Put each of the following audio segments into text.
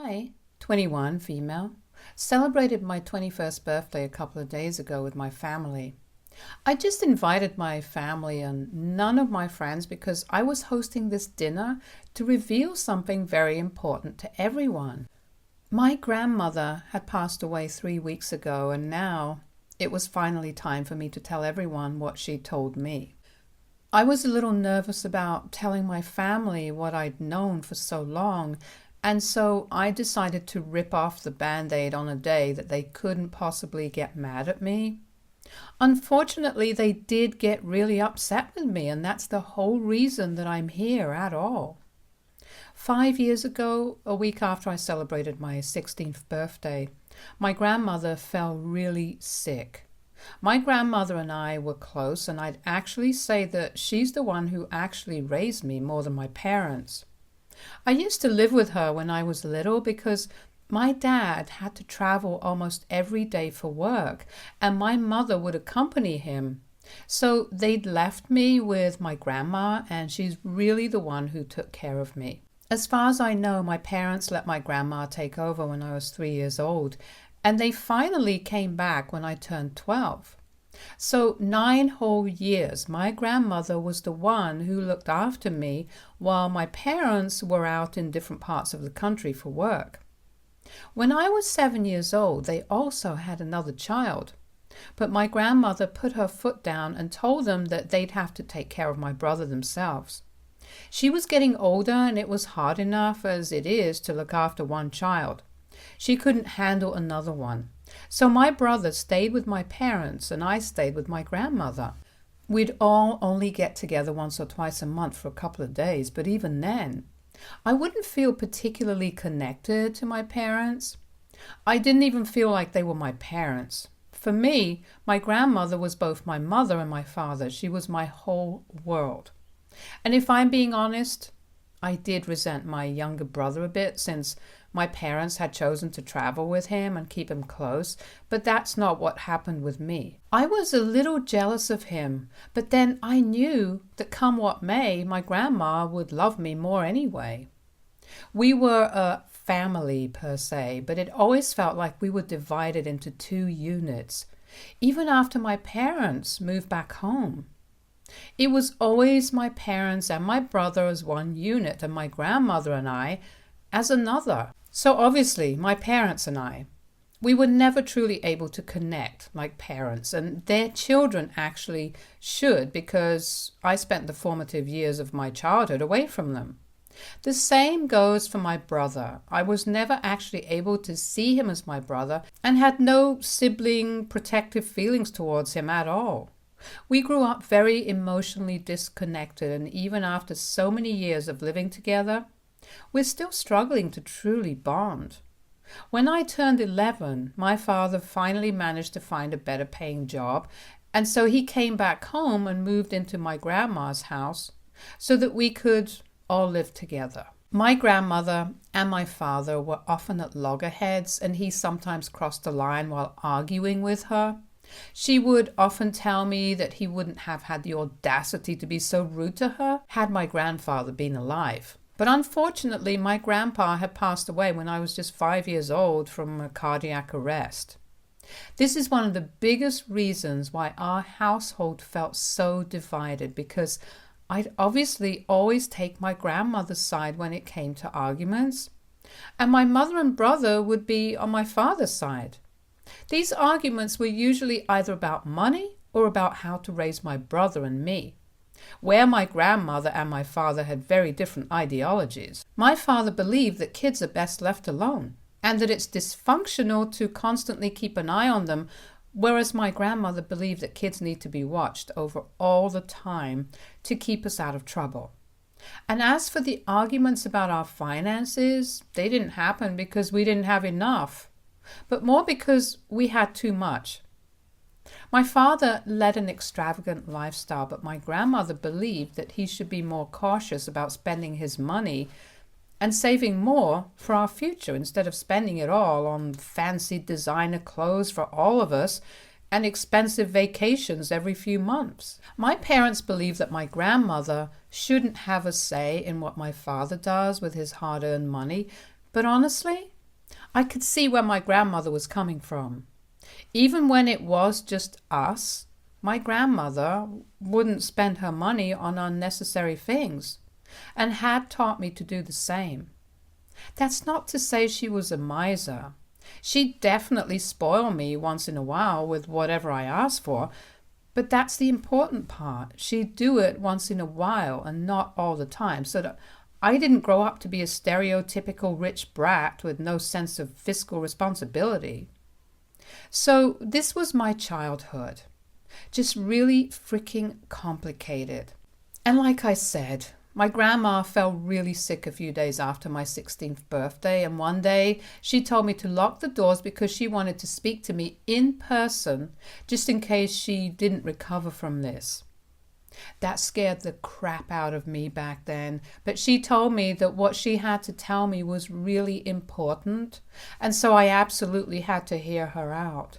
I, 21, female, celebrated my 21st birthday a couple of days ago with my family. I just invited my family and none of my friends because I was hosting this dinner to reveal something very important to everyone. My grandmother had passed away 3 weeks ago, and now it was finally time for me to tell everyone what she told me. I was a little nervous about telling my family what I'd known for so long, and so I decided to rip off the Band-Aid on a day that they couldn't possibly get mad at me. Unfortunately, they did get really upset with me, and that's the whole reason that I'm here at all. 5 years ago, a week after I celebrated my 16th birthday, my grandmother fell really sick. My grandmother and I were close, and I'd actually say that she's the one who actually raised me more than my parents. I used to live with her when I was little because my dad had to travel almost every day for work, and my mother would accompany him. So they'd left me with my grandma, and she's really the one who took care of me. As far as I know, my parents let my grandma take over when I was 3 years old, and they finally came back when I turned 12. So 9 whole years, my grandmother was the one who looked after me while my parents were out in different parts of the country for work. When I was 7 years old, they also had another child. But my grandmother put her foot down and told them that they'd have to take care of my brother themselves. She was getting older, and it was hard enough as it is to look after one child. She couldn't handle another one. So my brother stayed with my parents, and I stayed with my grandmother. We'd all only get together once or twice a month for a couple of days, but even then, I wouldn't feel particularly connected to my parents. I didn't even feel like they were my parents. For me, my grandmother was both my mother and my father. She was my whole world. And if I'm being honest, I did resent my younger brother a bit since my parents had chosen to travel with him and keep him close, but that's not what happened with me. I was a little jealous of him, but then I knew that come what may, my grandma would love me more anyway. We were a family per se, but it always felt like we were divided into 2 units, even after my parents moved back home. It was always my parents and my brother as one unit, and my grandmother and I as another. So obviously, my parents and I, we were never truly able to connect like parents, and their children actually should, because I spent the formative years of my childhood away from them. The same goes for my brother. I was never actually able to see him as my brother and had no sibling protective feelings towards him at all. We grew up very emotionally disconnected, and even after so many years of living together, we're still struggling to truly bond. When I turned 11, my father finally managed to find a better paying job, and so he came back home and moved into my grandma's house so that we could all live together. My grandmother and my father were often at loggerheads, and he sometimes crossed the line while arguing with her. She would often tell me that he wouldn't have had the audacity to be so rude to her had my grandfather been alive. But unfortunately, my grandpa had passed away when I was just 5 years old from a cardiac arrest. This is one of the biggest reasons why our household felt so divided, because I'd obviously always take my grandmother's side when it came to arguments, and my mother and brother would be on my father's side. These arguments were usually either about money or about how to raise my brother and me, where my grandmother and my father had very different ideologies. My father believed that kids are best left alone, and that it's dysfunctional to constantly keep an eye on them, whereas my grandmother believed that kids need to be watched over all the time to keep us out of trouble. And as for the arguments about our finances, they didn't happen because we didn't have enough, but more because we had too much. My father led an extravagant lifestyle, but my grandmother believed that he should be more cautious about spending his money and saving more for our future instead of spending it all on fancy designer clothes for all of us and expensive vacations every few months. My parents believe that my grandmother shouldn't have a say in what my father does with his hard-earned money But honestly, I could see where my grandmother was coming from. Even when it was just us, my grandmother wouldn't spend her money on unnecessary things and had taught me to do the same. That's not to say she was a miser. She'd definitely spoil me once in a while with whatever I asked for, but that's the important part. She'd do it once in a while and not all the time, so that I didn't grow up to be a stereotypical rich brat with no sense of fiscal responsibility. So this was my childhood. Just really freaking complicated. And like I said, my grandma fell really sick a few days after my 16th birthday, and one day she told me to lock the doors because she wanted to speak to me in person just in case she didn't recover from this. That scared the crap out of me back then, but she told me that what she had to tell me was really important, and so I absolutely had to hear her out.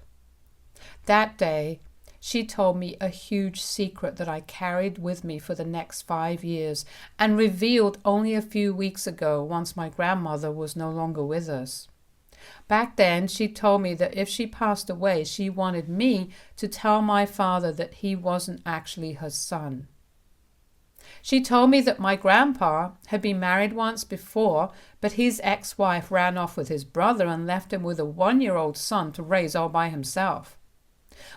That day, she told me a huge secret that I carried with me for the next 5 years and revealed only a few weeks ago once my grandmother was no longer with us. Back then, she told me that if she passed away, she wanted me to tell my father that he wasn't actually her son. She told me that my grandpa had been married once before, but his ex-wife ran off with his brother and left him with a 1-year-old son to raise all by himself.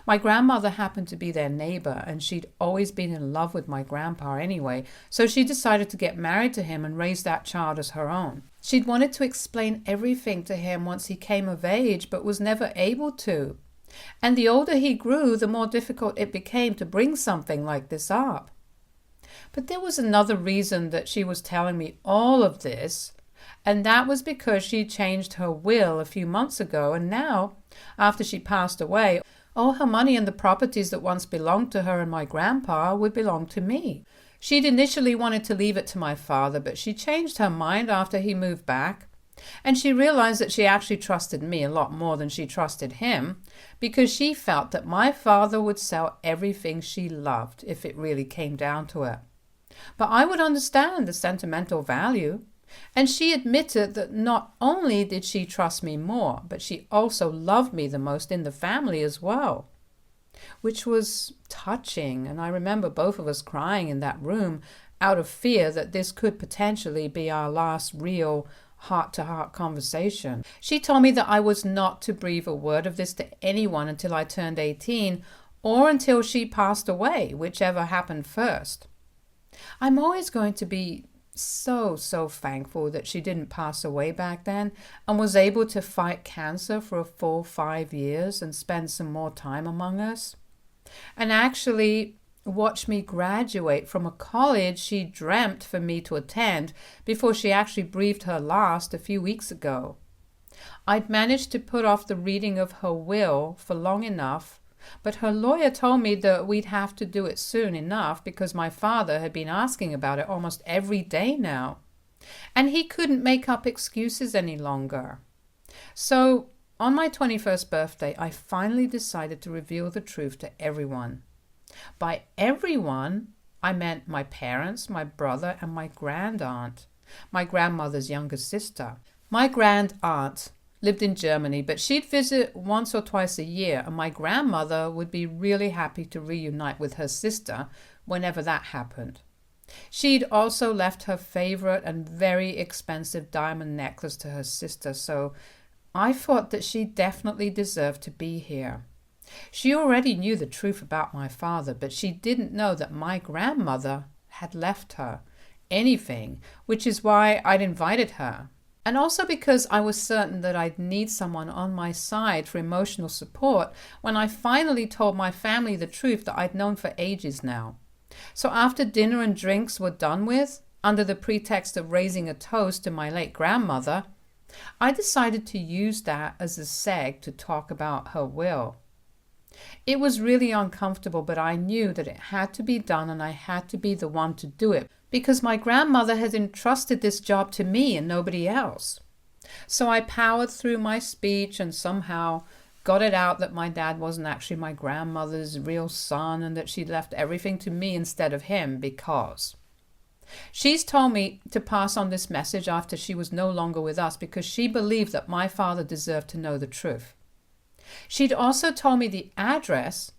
My grandmother happened to be their neighbor, and she'd always been in love with my grandpa anyway, so she decided to get married to him and raise that child as her own. She'd wanted to explain everything to him once he came of age, but was never able to. And the older he grew, the more difficult it became to bring something like this up. But there was another reason that she was telling me all of this, and that was because she changed her will a few months ago, and now, after she passed away, all her money and the properties that once belonged to her and my grandpa would belong to me. She'd initially wanted to leave it to my father, but she changed her mind after he moved back. And she realized that she actually trusted me a lot more than she trusted him, because she felt that my father would sell everything she loved if it really came down to it. But I would understand the sentimental value. And she admitted that not only did she trust me more, but she also loved me the most in the family as well, which was touching. And I remember both of us crying in that room out of fear that this could potentially be our last real heart-to-heart conversation. She told me that I was not to breathe a word of this to anyone until I turned 18 or until she passed away, whichever happened first. I'm always going to be so thankful that she didn't pass away back then and was able to fight cancer for a full 5 years and spend some more time among us. And actually watch me graduate from a college she dreamt for me to attend before she actually breathed her last a few weeks ago. I'd managed to put off the reading of her will for long enough, but her lawyer told me that we'd have to do it soon enough because my father had been asking about it almost every day now, and he couldn't make up excuses any longer. So on my 21st birthday, I finally decided to reveal the truth to everyone. By everyone, I meant my parents, my brother, and my grandaunt, my grandmother's younger sister. My grandaunt lived in Germany, but she'd visit once or twice a year, and my grandmother would be really happy to reunite with her sister whenever that happened. She'd also left her favorite and very expensive diamond necklace to her sister, so I thought that she definitely deserved to be here. She already knew the truth about my father, but she didn't know that my grandmother had left her anything, which is why I'd invited her. And also because I was certain that I'd need someone on my side for emotional support when I finally told my family the truth that I'd known for ages now. So after dinner and drinks were done with, under the pretext of raising a toast to my late grandmother, I decided to use that as a seg to talk about her will. It was really uncomfortable, but I knew that it had to be done and I had to be the one to do it because my grandmother had entrusted this job to me and nobody else. So I powered through my speech and somehow got it out that my dad wasn't actually my grandmother's real son and that she'd left everything to me instead of him because. She's told me to pass on this message after she was no longer with us because she believed that my father deserved to know the truth. She'd also told me the address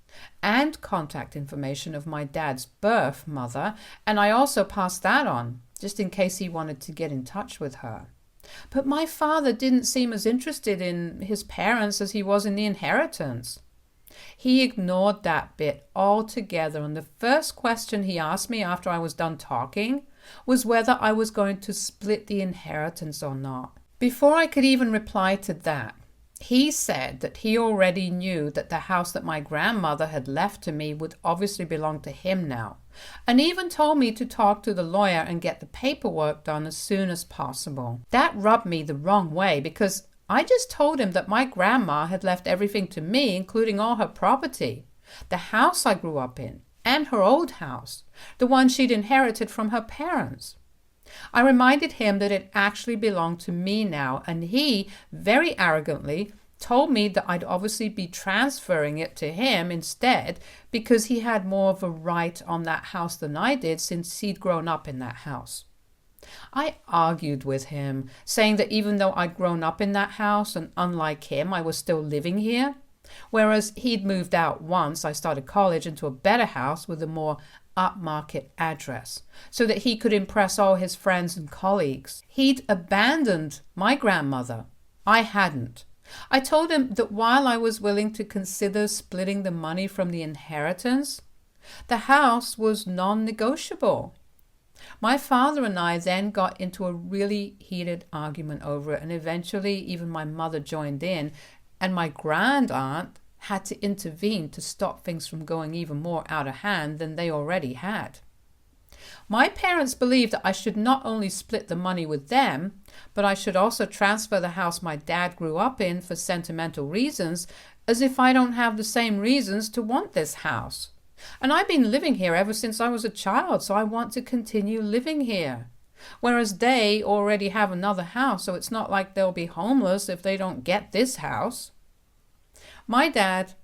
and contact information of my dad's birth mother, and I also passed that on, just in case he wanted to get in touch with her. But my father didn't seem as interested in his parents as he was in the inheritance. He ignored that bit altogether, and the first question he asked me after I was done talking was whether I was going to split the inheritance or not. Before I could even reply to that, he said that he already knew that the house that my grandmother had left to me would obviously belong to him now, and even told me to talk to the lawyer and get the paperwork done as soon as possible. That rubbed me the wrong way because I just told him that my grandma had left everything to me, including all her property, the house I grew up in, and her old house, the one she'd inherited from her parents. I reminded him that it actually belonged to me now, and he, very arrogantly, told me that I'd obviously be transferring it to him instead because he had more of a right on that house than I did since he'd grown up in that house. I argued with him, saying that even though I'd grown up in that house and unlike him, I was still living here, whereas he'd moved out once I started college into a better house with a more upmarket address so that he could impress all his friends and colleagues. He'd abandoned my grandmother. I hadn't. I told him that while I was willing to consider splitting the money from the inheritance, the house was non-negotiable. My father and I then got into a really heated argument over it, and eventually even my mother joined in, and my grand aunt had to intervene to stop things from going even more out of hand than they already had. My parents believed that I should not only split the money with them, but I should also transfer the house my dad grew up in for sentimental reasons, as if I don't have the same reasons to want this house. And I've been living here ever since I was a child, so I want to continue living here. Whereas they already have another house, so it's not like they'll be homeless if they don't get this house. My dad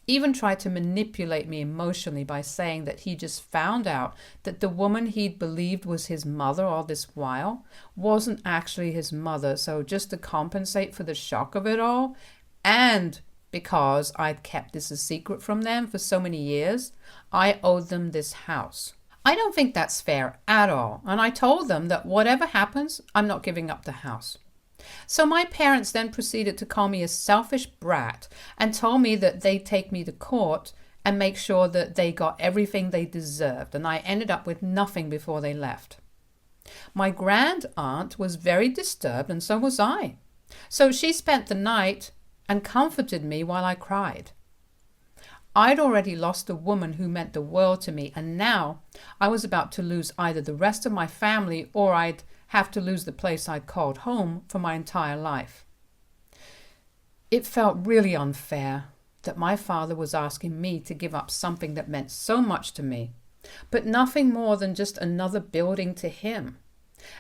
even tried to manipulate me emotionally by saying that he just found out that the woman he'd believed was his mother all this while wasn't actually his mother, so just to compensate for the shock of it all, and because I'd kept this a secret from them for so many years, I owed them this house. I don't think that's fair at all, and I told them that whatever happens, I'm not giving up the house. So my parents then proceeded to call me a selfish brat and told me that they'd take me to court and make sure that they got everything they deserved, and I ended up with nothing before they left. My grand aunt was very disturbed, and so was I. So she spent the night and comforted me while I cried. I'd already lost a woman who meant the world to me, and now I was about to lose either the rest of my family or I'd have to lose the place I'd called home for my entire life. It felt really unfair that my father was asking me to give up something that meant so much to me, but nothing more than just another building to him.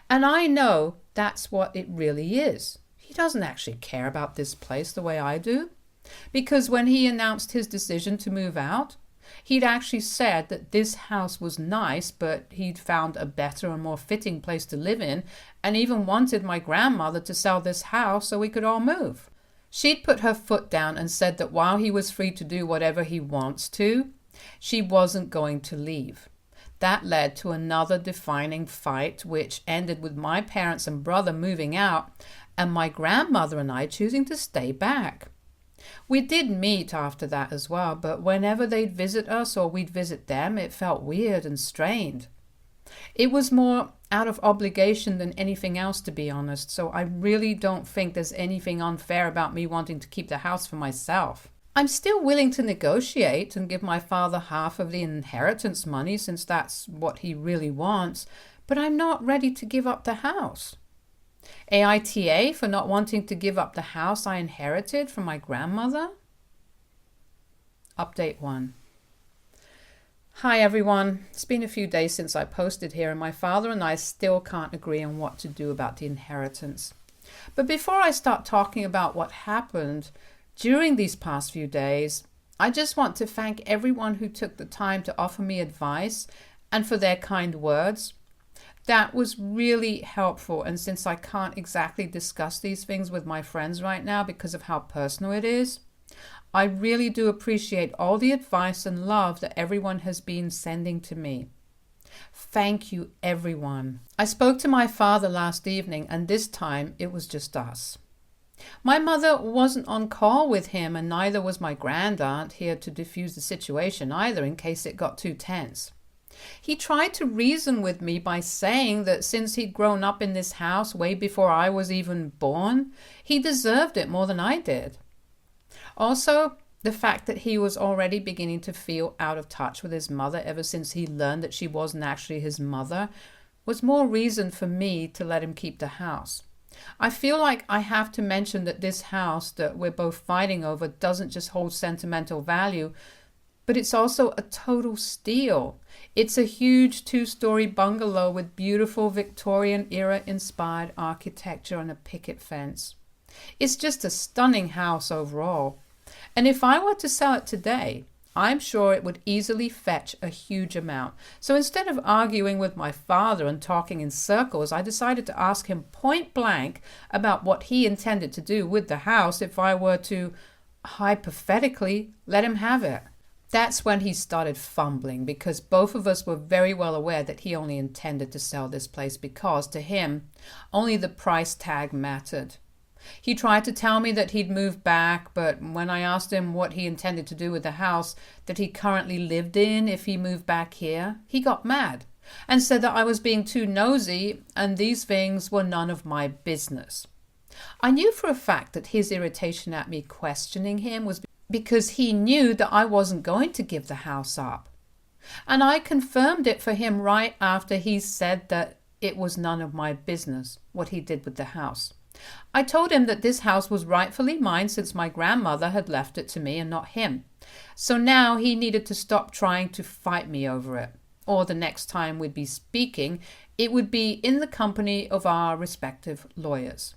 And I know that's what it really is. He doesn't actually care about this place the way I do, because when he announced his decision to move out, he'd actually said that this house was nice, but he'd found a better and more fitting place to live in, and even wanted my grandmother to sell this house so we could all move. She'd put her foot down and said that while he was free to do whatever he wants to, she wasn't going to leave. That led to another defining fight, which ended with my parents and brother moving out, and my grandmother and I choosing to stay back. We did meet after that as well, but whenever they'd visit us or we'd visit them, it felt weird and strained. It was more out of obligation than anything else, to be honest, so I really don't think there's anything unfair about me wanting to keep the house for myself. I'm still willing to negotiate and give my father half of the inheritance money since that's what he really wants, but I'm not ready to give up the house. AITA for not wanting to give up the house I inherited from my grandmother? Update 1. Hi everyone. It's been a few days since I posted here, and my father and I still can't agree on what to do about the inheritance. But before I start talking about what happened during these past few days, I just want to thank everyone who took the time to offer me advice and for their kind words. That was really helpful. And since I can't exactly discuss these things with my friends right now because of how personal it is, I really do appreciate all the advice and love that everyone has been sending to me. Thank you, everyone. I spoke to my father last evening, and this time it was just us. My mother wasn't on call with him, and neither was my grandaunt here to diffuse the situation either in case it got too tense. He tried to reason with me by saying that since he'd grown up in this house way before I was even born, he deserved it more than I did. Also, the fact that he was already beginning to feel out of touch with his mother ever since he learned that she wasn't actually his mother was more reason for me to let him keep the house. I feel like I have to mention that this house that we're both fighting over doesn't just hold sentimental value, but it's also a total steal. It's a huge 2-story bungalow with beautiful Victorian-era inspired architecture and a picket fence. It's just a stunning house overall. And if I were to sell it today, I'm sure it would easily fetch a huge amount. So instead of arguing with my father and talking in circles, I decided to ask him point blank about what he intended to do with the house if I were to, hypothetically, let him have it. That's when he started fumbling, because both of us were very well aware that he only intended to sell this place because, to him, only the price tag mattered. He tried to tell me that he'd moved back, but when I asked him what he intended to do with the house that he currently lived in if he moved back here, he got mad and said that I was being too nosy and these things were none of my business. I knew for a fact that his irritation at me questioning him was because he knew that I wasn't going to give the house up. And I confirmed it for him right after he said that it was none of my business what he did with the house. I told him that this house was rightfully mine since my grandmother had left it to me and not him. So now he needed to stop trying to fight me over it. Or the next time we'd be speaking, it would be in the company of our respective lawyers.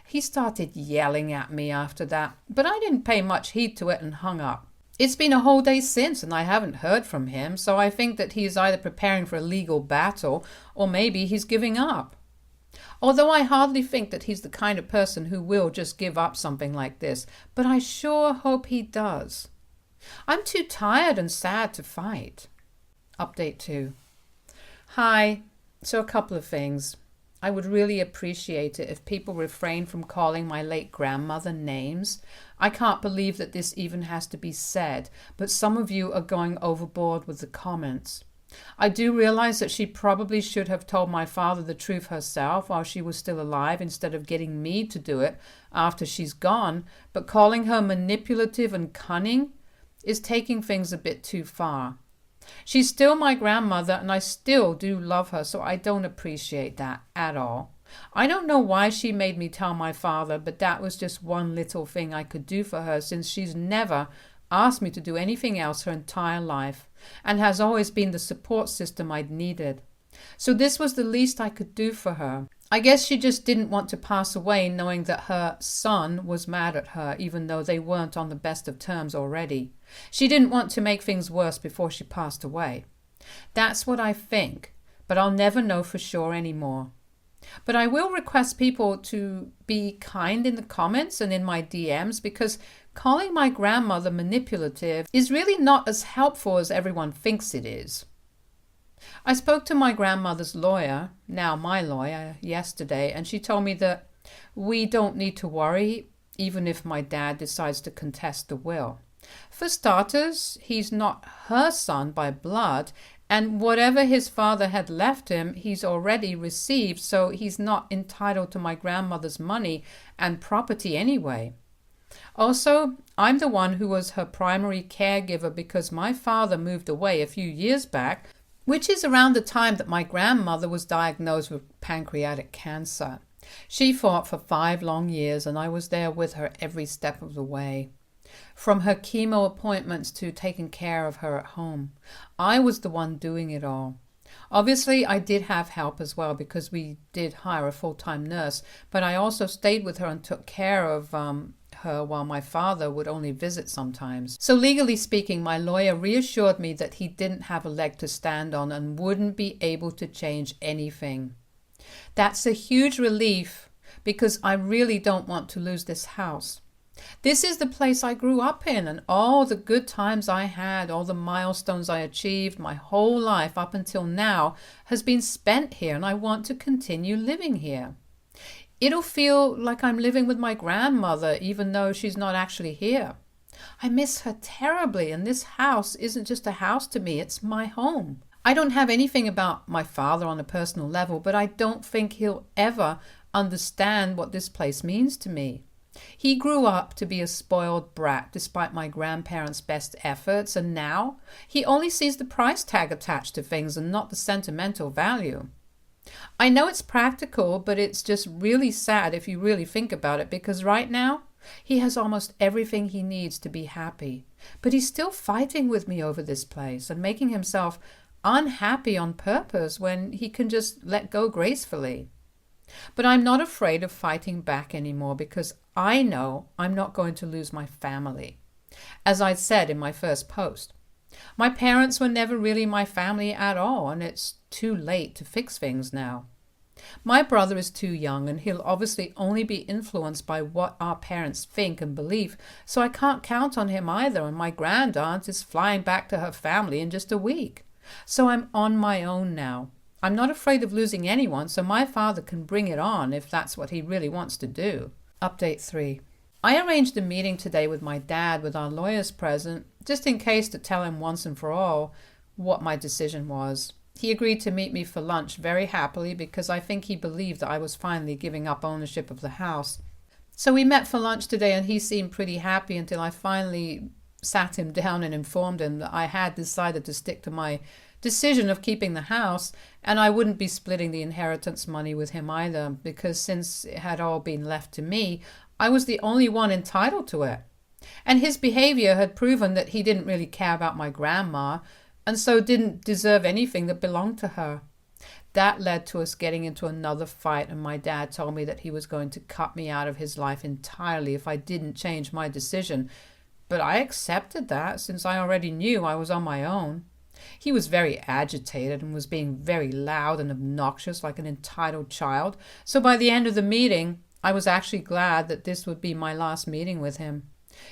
He started yelling at me after that, but I didn't pay much heed to it and hung up. It's been a whole day since and I haven't heard from him, so I think that he is either preparing for a legal battle or maybe he's giving up. Although I hardly think that he's the kind of person who will just give up something like this, but I sure hope he does. I'm too tired and sad to fight. Update 2. Hi. So a couple of things. I would really appreciate it if people refrain from calling my late grandmother names. I can't believe that this even has to be said, but some of you are going overboard with the comments. I do realize that she probably should have told my father the truth herself while she was still alive instead of getting me to do it after she's gone, but calling her manipulative and cunning is taking things a bit too far. She's still my grandmother and I still do love her, so I don't appreciate that at all. I don't know why she made me tell my father, but that was just one little thing I could do for her since she's never asked me to do anything else her entire life and has always been the support system I'd needed. So this was the least I could do for her. I guess she just didn't want to pass away knowing that her son was mad at her even though they weren't on the best of terms already. She didn't want to make things worse before she passed away. That's what I think, but I'll never know for sure anymore. But I will request people to be kind in the comments and in my DMs because calling my grandmother manipulative is really not as helpful as everyone thinks it is. I spoke to my grandmother's lawyer, now my lawyer, yesterday, and she told me that we don't need to worry even if my dad decides to contest the will. For starters, he's not her son by blood, and whatever his father had left him, he's already received, so he's not entitled to my grandmother's money and property anyway. Also, I'm the one who was her primary caregiver because my father moved away a few years back, which is around the time that my grandmother was diagnosed with pancreatic cancer. She fought for 5 long years and I was there with her every step of the way. From her chemo appointments to taking care of her at home. I was the one doing it all. Obviously, I did have help as well because we did hire a full-time nurse, but I also stayed with her and took care of her while my father would only visit sometimes. So legally speaking, my lawyer reassured me that he didn't have a leg to stand on and wouldn't be able to change anything. That's a huge relief because I really don't want to lose this house. This is the place I grew up in, and all the good times I had, all the milestones I achieved, my whole life up until now has been spent here, and I want to continue living here. It'll feel like I'm living with my grandmother, even though she's not actually here. I miss her terribly, and this house isn't just a house to me, it's my home. I don't have anything about my father on a personal level, but I don't think he'll ever understand what this place means to me. He grew up to be a spoiled brat despite my grandparents' best efforts, and now he only sees the price tag attached to things and not the sentimental value. I know it's practical, but it's just really sad if you really think about it, because right now he has almost everything he needs to be happy. But he's still fighting with me over this place and making himself unhappy on purpose when he can just let go gracefully. But I'm not afraid of fighting back anymore because I know I'm not going to lose my family. As I said in my first post, my parents were never really my family at all, and it's too late to fix things now. My brother is too young, and he'll obviously only be influenced by what our parents think and believe, so I can't count on him either, and my grandaunt is flying back to her family in just a week. So I'm on my own now. I'm not afraid of losing anyone, so my father can bring it on if that's what he really wants to do. Update 3. I arranged a meeting today with my dad with our lawyers present, just in case to tell him once and for all what my decision was. He agreed to meet me for lunch very happily because I think he believed that I was finally giving up ownership of the house. So we met for lunch today, and he seemed pretty happy until I finally sat him down and informed him that I had decided to stick to my decision of keeping the house, and I wouldn't be splitting the inheritance money with him either, because since it had all been left to me, I was the only one entitled to it. And his behavior had proven that he didn't really care about my grandma, and so didn't deserve anything that belonged to her. That led to us getting into another fight, and my dad told me that he was going to cut me out of his life entirely if I didn't change my decision. But I accepted that, since I already knew I was on my own. He was very agitated and was being very loud and obnoxious like an entitled child, so by the end of the meeting, I was actually glad that this would be my last meeting with him.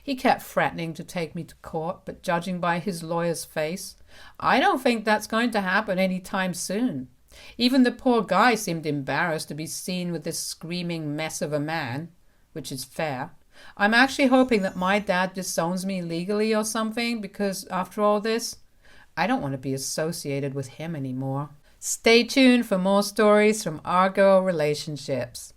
He kept threatening to take me to court, but judging by his lawyer's face, I don't think that's going to happen any time soon. Even the poor guy seemed embarrassed to be seen with this screaming mess of a man, which is fair. I'm actually hoping that my dad disowns me legally or something, because after all this, I don't want to be associated with him anymore. Stay tuned for more stories from our girl relationships.